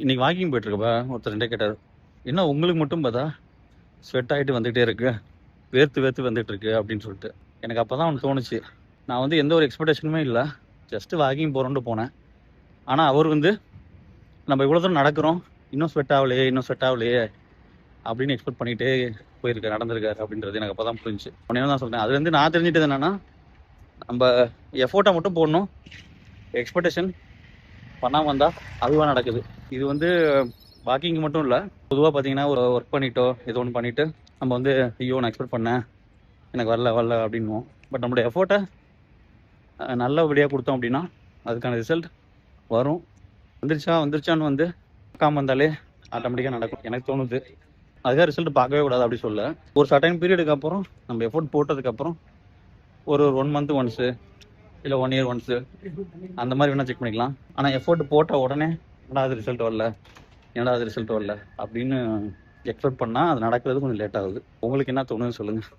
இன்னைக்கு வாக்கிங் போயிட்டுருக்கப்பா ஒருத்தர் ரெண்டே கேட்டார், என்ன உங்களுக்கு மட்டும் பார்த்தா ஸ்வெட் ஆகிட்டு வந்துகிட்டே இருக்கு, வேர்த்து வேர்த்து வந்துட்டு இருக்கு அப்படின்னு சொல்லிட்டு. எனக்கு அப்போ தான் அவனுக்கு தோணுச்சு, நான் வந்து எந்த ஒரு எக்ஸ்பெக்டேஷனுமே இல்லை, ஜஸ்ட்டு வாக்கிங் போகிறோன்ட்டு போனேன். ஆனால் அவர் வந்து நம்ம இவ்வளோ தூரம் நடக்கிறோம், இன்னும் ஸ்வெட் ஆகலையே இன்னும் ஸ்வெட் ஆகலையே அப்படின்னு எக்ஸ்பெக்ட் பண்ணிகிட்டே போயிருக்காரு, நடந்திருக்காரு அப்படின்றது எனக்கு அப்போ தான் புரிஞ்சு. உடனே தான் சொல்கிறேன், அதுலேருந்து நான் தெரிஞ்சிட்டது என்னென்னா, நம்ம எஃபோர்ட்டை மட்டும் போடணும், எக்ஸ்பெக்டேஷன் பண்ணாமல் வந்தால் அதுவாக நடக்குது. இது வந்து வாக்கிங் மட்டும் இல்லை, பொதுவாக பார்த்தீங்கன்னா ஒரு ஒர்க் பண்ணிட்டோ ஏதோ ஒன்று பண்ணிவிட்டு நம்ம வந்து ஐயோ நான் எக்ஸ்பெக்ட் பண்ணேன் எனக்கு வரல அப்படின்வோம். பட் நம்மளோட எஃபோர்ட்டை நல்லபடியாக கொடுத்தோம் அப்படின்னா அதுக்கான ரிசல்ட் வரும். வந்துருச்சான்னு வந்து பார்க்காம வந்தாலே ஆட்டோமேட்டிக்காக நடக்கும் எனக்கு தோணுது. அதுக்காக ரிசல்ட் பார்க்கவே கூடாது அப்படி சொல்ல. ஒரு சர்டைன் பீரியடுக்கு அப்புறம் நம்ம எஃபோர்ட் போட்டதுக்கப்புறம் ஒரு 1 மந்த் ஒன்ஸு இல்லை 1 இயர் ஒன்ஸு அந்த மாதிரி வேணால் செக் பண்ணிக்கலாம். ஆனால் எஃபோர்ட் போட்ட உடனே என்னடா அது ரிசல்ட் வரல அப்படின்னு எக்ஸ்பெக்ட் பண்ணால் அது நடக்கிறது கொஞ்சம் லேட் ஆகுது. உங்களுக்கு என்ன தோணுதுன்னு சொல்லுங்கள்.